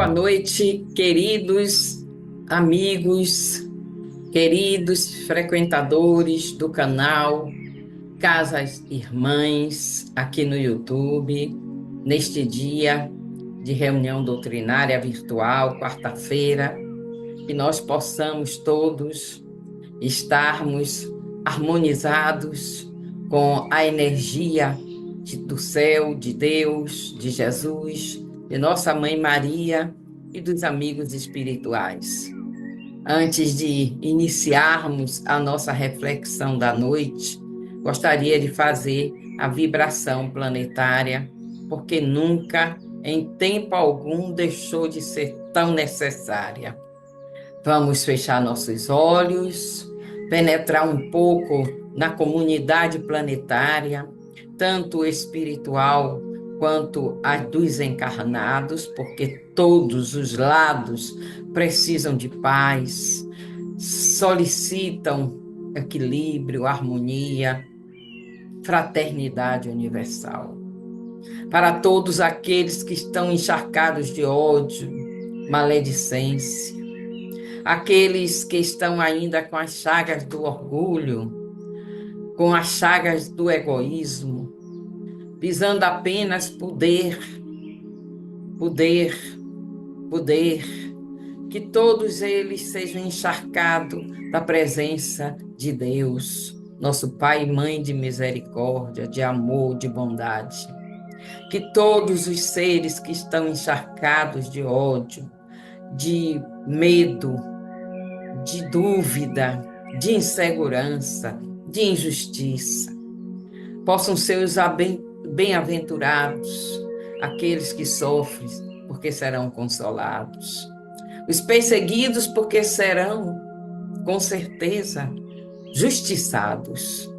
Boa noite, queridos amigos, queridos frequentadores do canal Casas Irmãs aqui no YouTube, neste dia de reunião doutrinária virtual, quarta-feira, que nós possamos todos estarmos harmonizados com a energia do céu, de Deus, de Jesus, de nossa Mãe Maria e dos amigos espirituais. Antes de iniciarmos a nossa reflexão da noite, gostaria de fazer a vibração planetária, porque nunca, em tempo algum, deixou de ser tão necessária. Vamos fechar nossos olhos, penetrar um pouco na comunidade planetária, tanto espiritual quanto a dos encarnados, porque todos os lados precisam de paz, solicitam equilíbrio, harmonia, fraternidade universal. Para todos aqueles que estão encharcados de ódio, maledicência, aqueles que estão ainda com as chagas do orgulho, com as chagas do egoísmo, visando apenas poder, poder, poder, que todos eles sejam encharcados da presença de Deus, nosso Pai e Mãe de misericórdia, de amor, de bondade. Que todos os seres que estão encharcados de ódio, de medo, de dúvida, de insegurança, de injustiça, possam ser os bem-aventurados, aqueles que sofrem, porque serão consolados, os perseguidos, porque serão, com certeza, justiçados.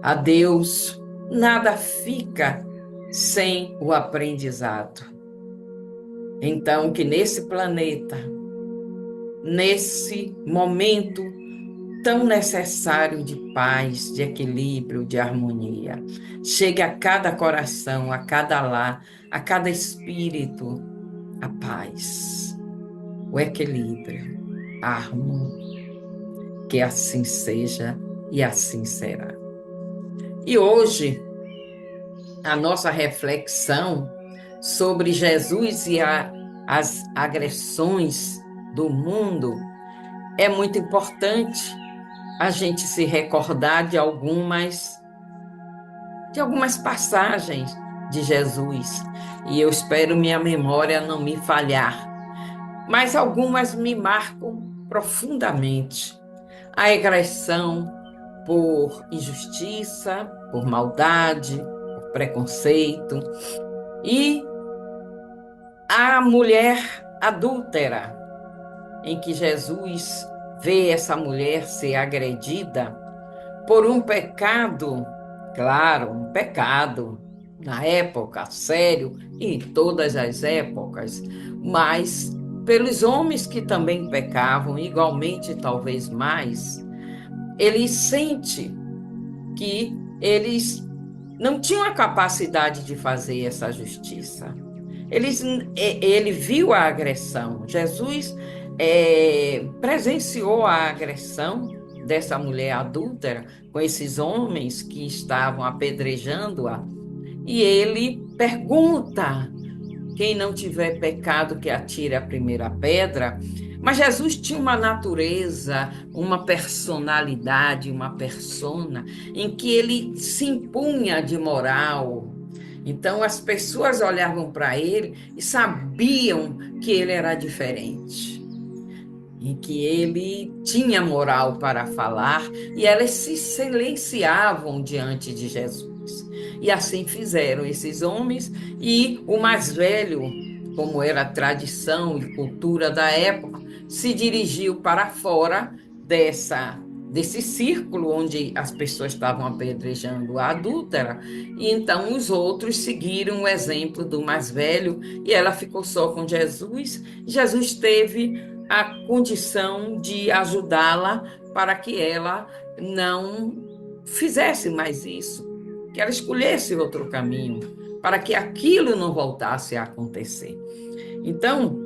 A Deus nada fica sem o aprendizado. Então, que nesse planeta, nesse momento tão necessário de paz, de equilíbrio, de harmonia, chegue a cada coração, a cada lar, a cada espírito, a paz, o equilíbrio, a harmonia. Que assim seja e assim será. E hoje, a nossa reflexão sobre Jesus e as agressões do mundo é muito importante a gente se recordar de algumas passagens de Jesus. E eu espero minha memória não me falhar. Mas algumas me marcam profundamente. A agressão por injustiça, por maldade, por preconceito. E a mulher adúltera, em que Jesus vê essa mulher ser agredida por um pecado, claro, um pecado, na época, sério, e em todas as épocas, mas pelos homens que também pecavam, igualmente, talvez mais, ele sente que eles não tinham a capacidade de fazer essa justiça. Ele viu a agressão. Jesus presenciou a agressão dessa mulher adúltera com esses homens que estavam apedrejando-a. E ele pergunta: quem não tiver pecado que atire a primeira pedra. Mas Jesus tinha uma natureza, uma personalidade, uma persona, em que ele se impunha de moral. Então as pessoas olhavam para ele e sabiam que ele era diferente, em que ele tinha moral para falar, e elas se silenciavam diante de Jesus. E assim fizeram esses homens, e o mais velho, como era a tradição e cultura da época, se dirigiu para fora desse círculo onde as pessoas estavam apedrejando a adúltera, e então os outros seguiram o exemplo do mais velho, e ela ficou só com Jesus. Jesus teve a condição de ajudá-la para que ela não fizesse mais isso, que ela escolhesse outro caminho, para que aquilo não voltasse a acontecer. Então,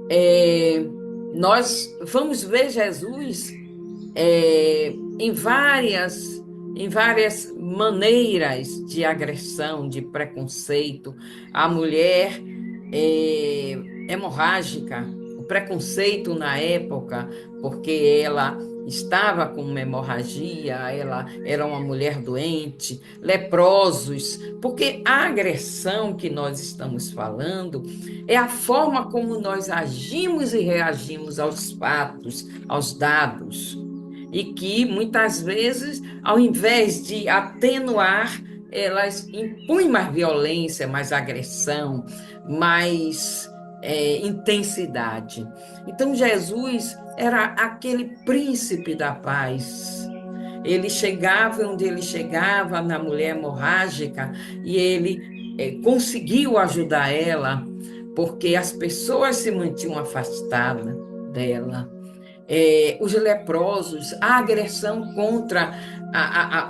é, nós vamos ver Jesus em várias maneiras de agressão, de preconceito. A mulher é, hemorrágica, o preconceito na época, porque ela estava com uma hemorragia, ela era uma mulher doente, leprosos, porque a agressão que nós estamos falando é a forma como nós agimos e reagimos aos fatos, aos dados, e que muitas vezes, ao invés de atenuar, elas impõem mais violência, mais agressão, mais intensidade. Então, Jesus era aquele príncipe da paz. Ele chegava onde ele chegava, na mulher hemorrágica, e ele conseguiu ajudar ela, porque as pessoas se mantinham afastadas dela. Os leprosos, a agressão contra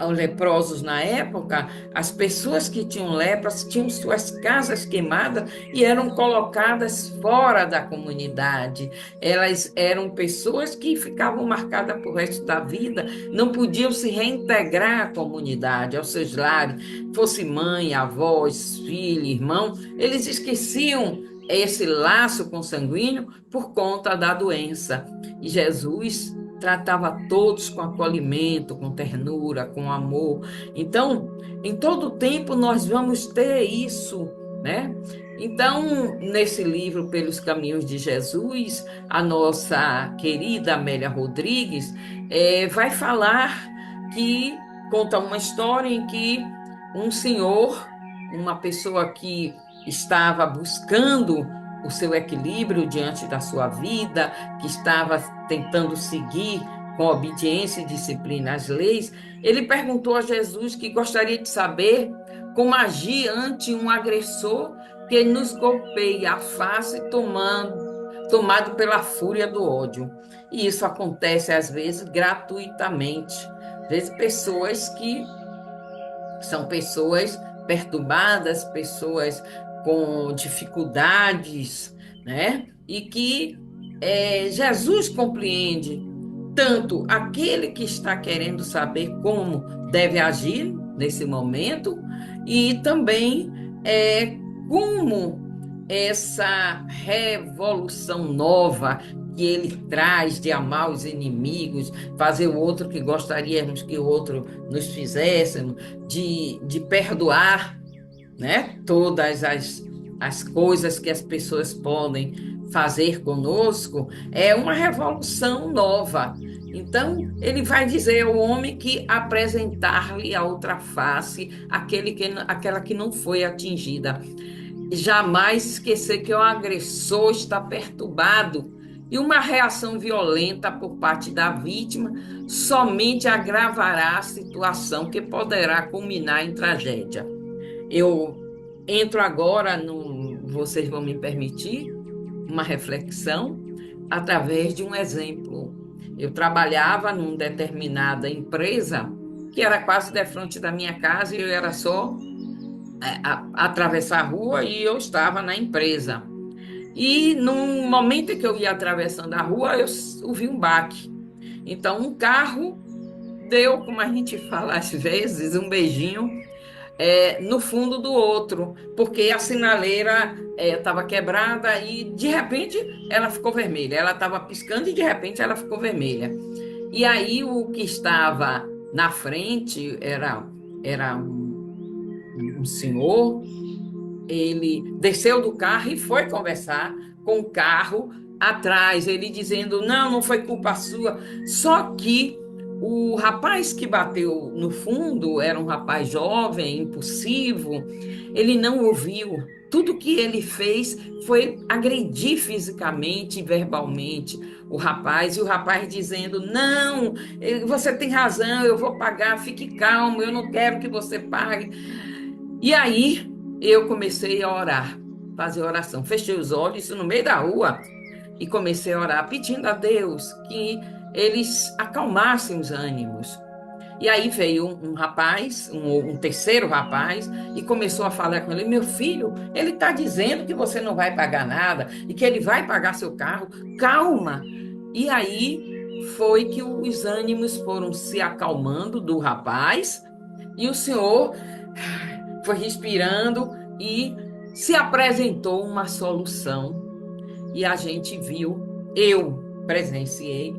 os leprosos na época, as pessoas que tinham lepras tinham suas casas queimadas e eram colocadas fora da comunidade. Elas eram pessoas que ficavam marcadas para o resto da vida, não podiam se reintegrar à comunidade, aos seus lares, fosse mãe, avós, filho, irmão, eles esqueciam esse laço consanguíneo por conta da doença. E Jesus tratava todos com acolhimento, com ternura, com amor. Então, em todo tempo nós vamos ter isso, né? Então, nesse livro Pelos Caminhos de Jesus, a nossa querida Amélia Rodrigues vai falar que conta uma história em que um senhor, uma pessoa que estava buscando o seu equilíbrio diante da sua vida, que estava tentando seguir com obediência e disciplina as leis, ele perguntou a Jesus que gostaria de saber como agir ante um agressor que nos golpeia a face tomado pela fúria do ódio. E isso acontece às vezes gratuitamente. Às vezes pessoas que são pessoas perturbadas, pessoas com dificuldades, né? E que Jesus compreende tanto aquele que está querendo saber como deve agir nesse momento e também como essa revolução nova que ele traz de amar os inimigos, fazer o outro que gostaríamos que o outro nos fizéssemos, de perdoar, né? Todas as coisas que as pessoas podem fazer conosco, é uma revolução nova. Então, ele vai dizer ao homem que apresentar-lhe a outra face, aquela que não foi atingida. Jamais esquecer que o agressor está perturbado e uma reação violenta por parte da vítima somente agravará a situação que poderá culminar em tragédia. Eu entro agora no, vocês vão me permitir, uma reflexão através de um exemplo. Eu trabalhava numa determinada empresa que era quase de frente da minha casa e eu era só atravessar a rua e eu estava na empresa. E no momento em que eu ia atravessando a rua, eu ouvi um baque. Então, um carro deu, como a gente fala às vezes, um beijinho no fundo do outro, porque a sinaleira estava quebrada e, de repente, ela ficou vermelha. Ela estava piscando e, de repente, ela ficou vermelha. E aí, o que estava na frente era um senhor. Ele desceu do carro e foi conversar com o carro atrás, ele dizendo, não foi culpa sua. Só que o rapaz que bateu no fundo era um rapaz jovem, impulsivo, ele não ouviu. Tudo que ele fez foi agredir fisicamente e verbalmente o rapaz, e o rapaz dizendo, não, você tem razão, eu vou pagar, fique calmo, eu não quero que você pague. E aí eu comecei a orar, fazer oração. Fechei os olhos no meio da rua e comecei a orar, pedindo a Deus que eles acalmassem os ânimos. E aí veio um rapaz, um terceiro rapaz, e começou a falar com ele: meu filho, ele está dizendo que você não vai pagar nada e que ele vai pagar seu carro. Calma! E aí foi que os ânimos foram se acalmando do rapaz, e o senhor foi respirando e se apresentou uma solução. E a gente viu, eu presenciei,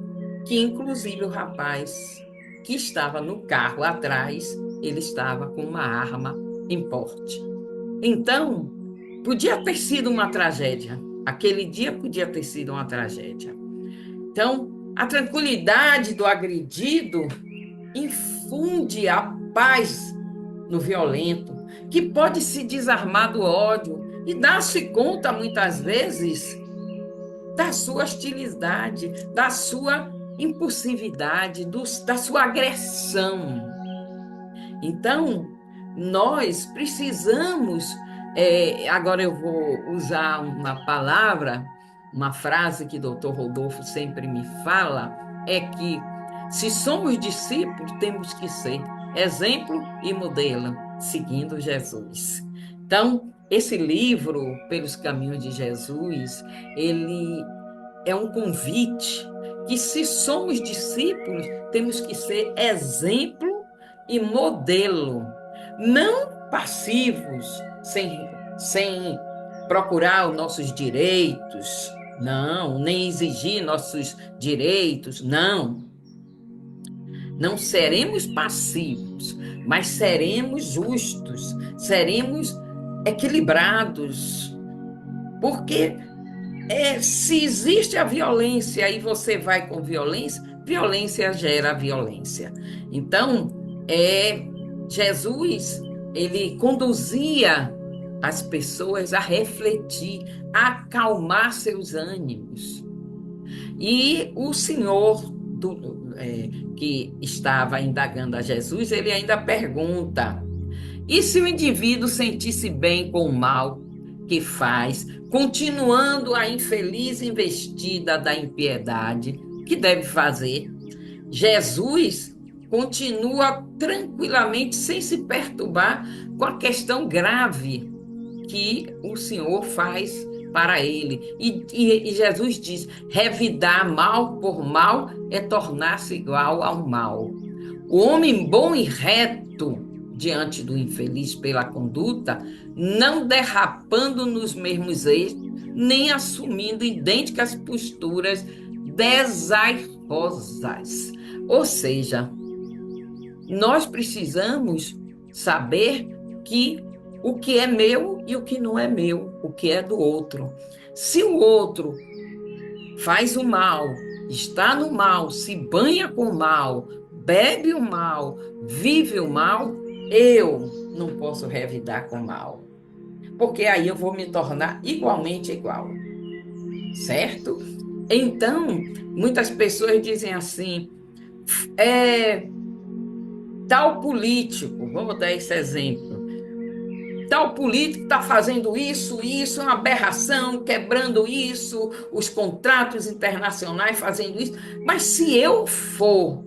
que inclusive o rapaz que estava no carro atrás, ele estava com uma arma em porte. Então, podia ter sido uma tragédia. Aquele dia podia ter sido uma tragédia. Então, a tranquilidade do agredido infunde a paz no violento, que pode se desarmar do ódio e dar-se conta, muitas vezes, da sua hostilidade, da sua impulsividade, da sua agressão. Então, nós precisamos, agora eu vou usar uma palavra, uma frase que o doutor Rodolfo sempre me fala, é que se somos discípulos, temos que ser exemplo e modelo, seguindo Jesus. Então, esse livro, Pelos Caminhos de Jesus, ele é um convite que, se somos discípulos, temos que ser exemplo e modelo, não passivos, sem procurar os nossos direitos, não, nem exigir nossos direitos, não. Não seremos passivos, mas seremos justos, seremos equilibrados, porque se existe a violência e você vai com violência, violência gera violência. Então, Jesus, ele conduzia as pessoas a refletir, a acalmar seus ânimos. E o Senhor, que estava indagando a Jesus, ele ainda pergunta: e se o indivíduo sentisse bem com o mal que faz, continuando a infeliz investida da impiedade, o que deve fazer? Jesus continua tranquilamente, sem se perturbar com a questão grave que o Senhor faz para ele. E Jesus diz: revidar mal por mal é tornar-se igual ao mal. O homem bom e reto diante do infeliz pela conduta, não derrapando nos mesmos eixos, nem assumindo idênticas posturas desairosas. Ou seja, nós precisamos saber que o que é meu e o que não é meu, o que é do outro. Se o outro faz o mal, está no mal, se banha com o mal, bebe o mal, vive o mal, eu não posso revidar com o mal, porque aí eu vou me tornar igualmente igual, certo? Então, muitas pessoas dizem assim: tal político, vamos dar esse exemplo, tal político está fazendo isso, é uma aberração, quebrando isso, os contratos internacionais fazendo isso. Mas se eu for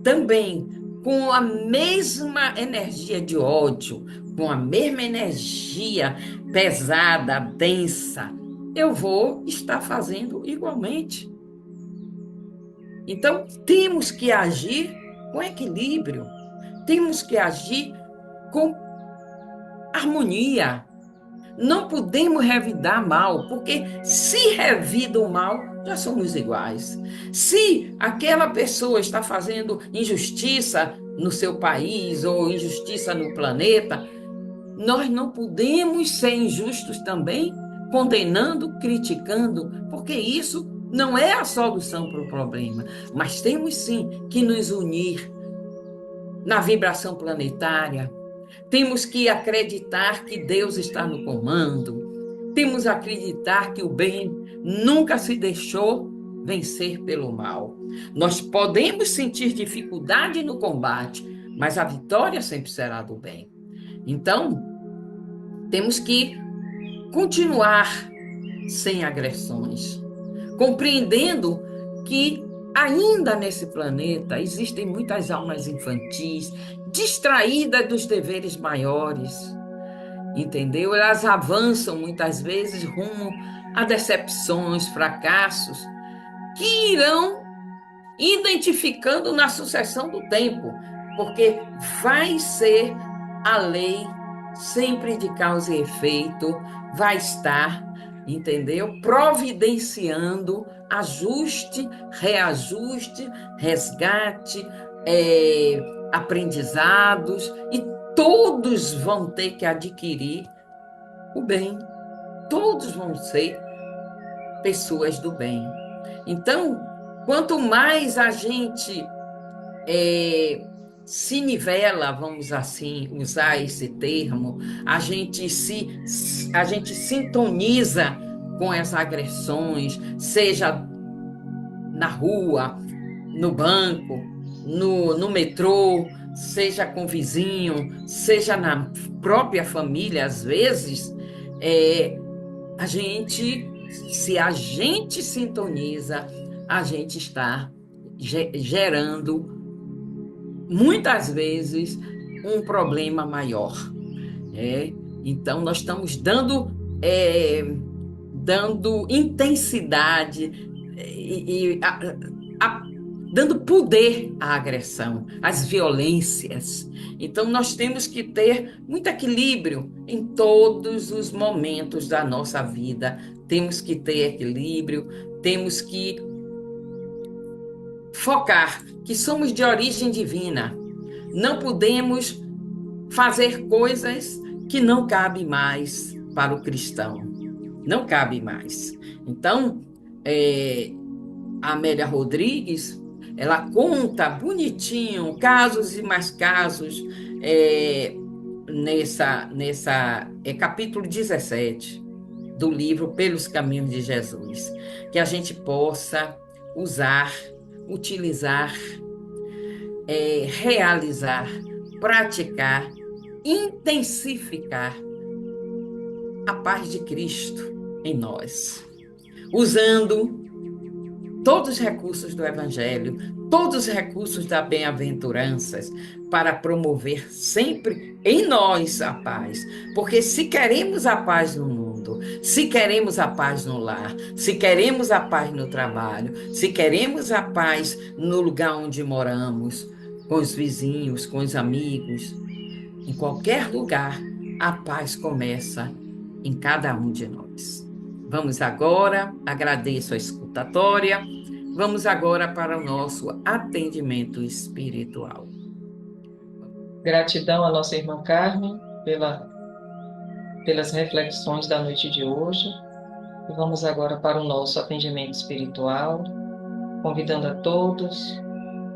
também com a mesma energia de ódio, com a mesma energia pesada, densa, eu vou estar fazendo igualmente. Então, temos que agir com equilíbrio, temos que agir com harmonia. Não podemos revidar mal, porque se revida o mal, já somos iguais. Se aquela pessoa está fazendo injustiça no seu país ou injustiça no planeta, nós não podemos ser injustos também, condenando, criticando, porque isso não é a solução para o problema. Mas temos sim que nos unir na vibração planetária. Temos que acreditar que Deus está no comando. Temos que acreditar que o bem nunca se deixou vencer pelo mal. Nós podemos sentir dificuldade no combate, mas a vitória sempre será do bem. Então, temos que continuar sem agressões, compreendendo que ainda nesse planeta existem muitas almas infantis, distraídas dos deveres maiores, entendeu? Elas avançam muitas vezes rumo a decepções, fracassos, que irão identificando na sucessão do tempo, porque vai ser a lei sempre de causa e efeito, vai estar, entendeu? Providenciando ajuste, reajuste, resgate, aprendizados, e todos vão ter que adquirir o bem, todos vão ser pessoas do bem. Então, quanto mais a gente se nivela, vamos assim usar esse termo, a gente sintoniza com as agressões, seja na rua, no banco, no metrô, seja com o vizinho, seja na própria família, às vezes, é, se a gente sintoniza, a gente está gerando, muitas vezes, um problema maior. Então, nós estamos dando intensidade dando poder à agressão, às violências. Então, nós temos que ter muito equilíbrio em todos os momentos da nossa vida. Temos que ter equilíbrio, temos que focar que somos de origem divina. Não podemos fazer coisas que não cabem mais para o cristão. Não cabe mais. Então, a Amélia Rodrigues, ela conta bonitinho, casos e mais casos, capítulo 17 do livro Pelos Caminhos de Jesus, que a gente possa usar, utilizar, realizar, praticar, intensificar a paz de Cristo em nós, usando todos os recursos do Evangelho, todos os recursos da bem-aventuranças, para promover sempre em nós a paz. Porque se queremos a paz no mundo, se queremos a paz no lar, se queremos a paz no trabalho, se queremos a paz no lugar onde moramos, com os vizinhos, com os amigos, em qualquer lugar, a paz começa em cada um de nós. Vamos agora, agradeço a escutatória, vamos agora para o nosso atendimento espiritual. Gratidão à nossa irmã Carmen pelas reflexões da noite de hoje. E vamos agora para o nosso atendimento espiritual, convidando a todos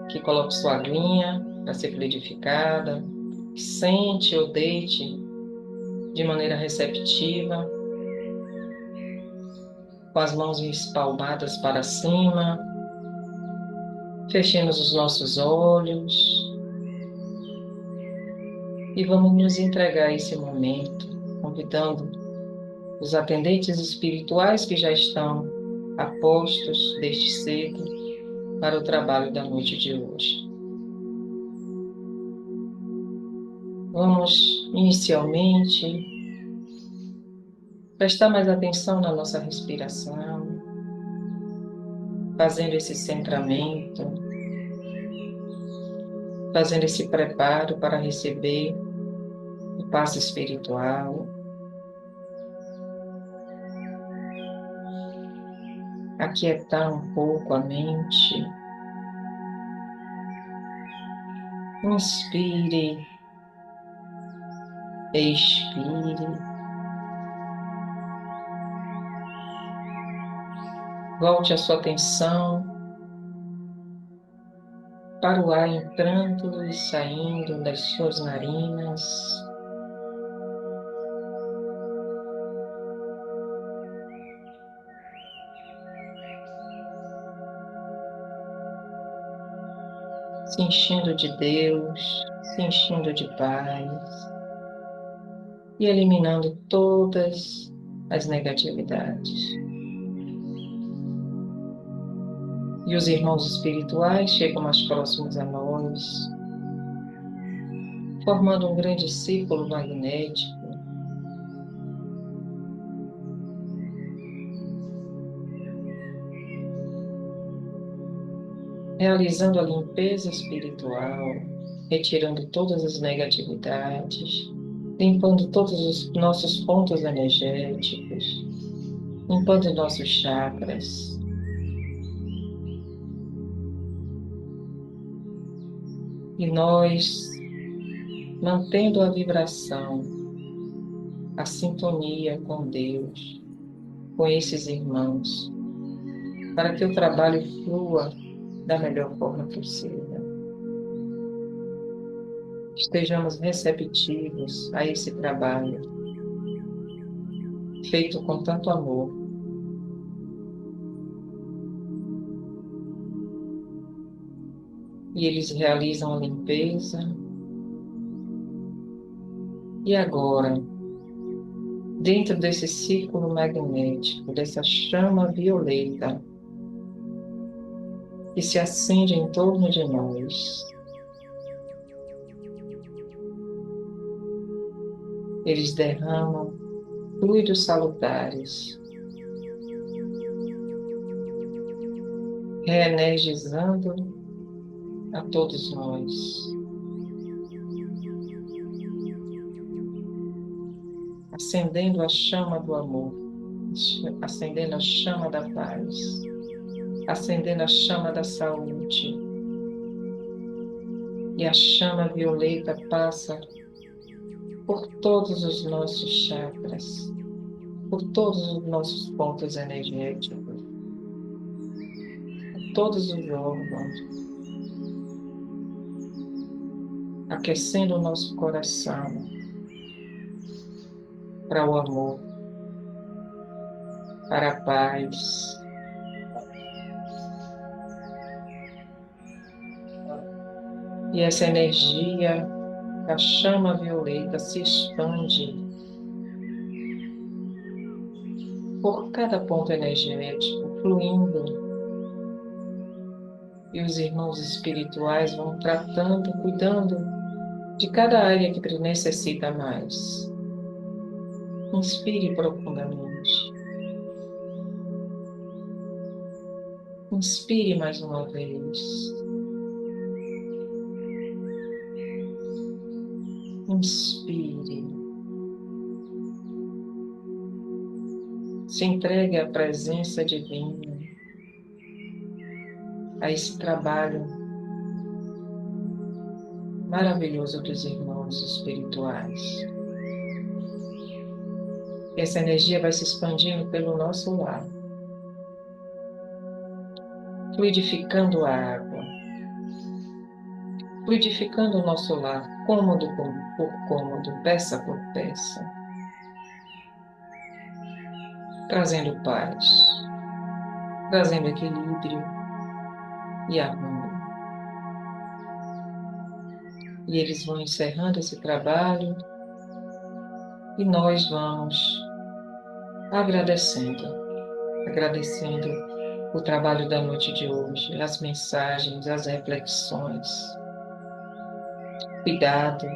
que coloquem sua aguinha para ser fluidificada, que sente ou deite de maneira receptiva, com as mãos espalmadas para cima, fechemos os nossos olhos e vamos nos entregar a esse momento, convidando os atendentes espirituais que já estão apostos desde cedo para o trabalho da noite de hoje. Vamos, inicialmente, prestar mais atenção na nossa respiração, fazendo esse centramento, fazendo esse preparo para receber o passe espiritual. Aquietar um pouco a mente. Inspire, expire. Volte a sua atenção para o ar entrando e saindo das suas narinas. Se enchendo de Deus, se enchendo de paz e eliminando todas as negatividades. E os irmãos espirituais chegam mais próximos a nós, formando um grande círculo magnético, realizando a limpeza espiritual, retirando todas as negatividades, limpando todos os nossos pontos energéticos, limpando nossos chakras. E nós, mantendo a vibração, a sintonia com Deus, com esses irmãos, para que o trabalho flua da melhor forma possível. Estejamos receptivos a esse trabalho, feito com tanto amor. E eles realizam a limpeza. E agora, dentro desse círculo magnético, dessa chama violeta, que se acende em torno de nós, eles derramam fluidos salutares, reenergizando a todos nós, acendendo a chama do amor, acendendo a chama da paz, acendendo a chama da saúde. E a chama violeta passa por todos os nossos chakras, por todos os nossos pontos energéticos, por todos os órgãos, aquecendo o nosso coração para o amor, para a paz. E essa energia da chama violeta se expande por cada ponto energético, fluindo. E os irmãos espirituais vão tratando, cuidando de cada área que necessita mais. Inspire profundamente. Inspire mais uma vez. Inspire. Se entregue à presença divina, a esse trabalho maravilhoso dos irmãos espirituais. Essa energia vai se expandindo pelo nosso lar, fluidificando a água, fluidificando o nosso lar, cômodo por cômodo, peça por peça, trazendo paz, trazendo equilíbrio e harmonia. E eles vão encerrando esse trabalho e nós vamos agradecendo o trabalho da noite de hoje, as mensagens, as reflexões. Cuidado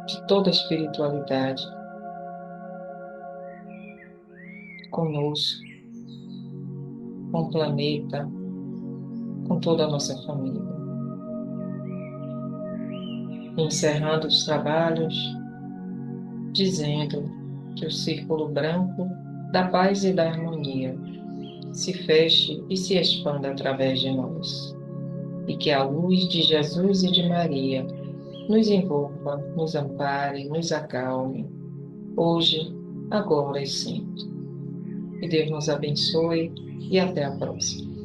de toda a espiritualidade conosco, com o planeta, com toda a nossa família. Encerrando os trabalhos, dizendo que o círculo branco da paz e da harmonia se feche e se expanda através de nós, e que a luz de Jesus e de Maria nos envolva, nos ampare, nos acalme, hoje, agora e sempre. Que Deus nos abençoe e até a próxima.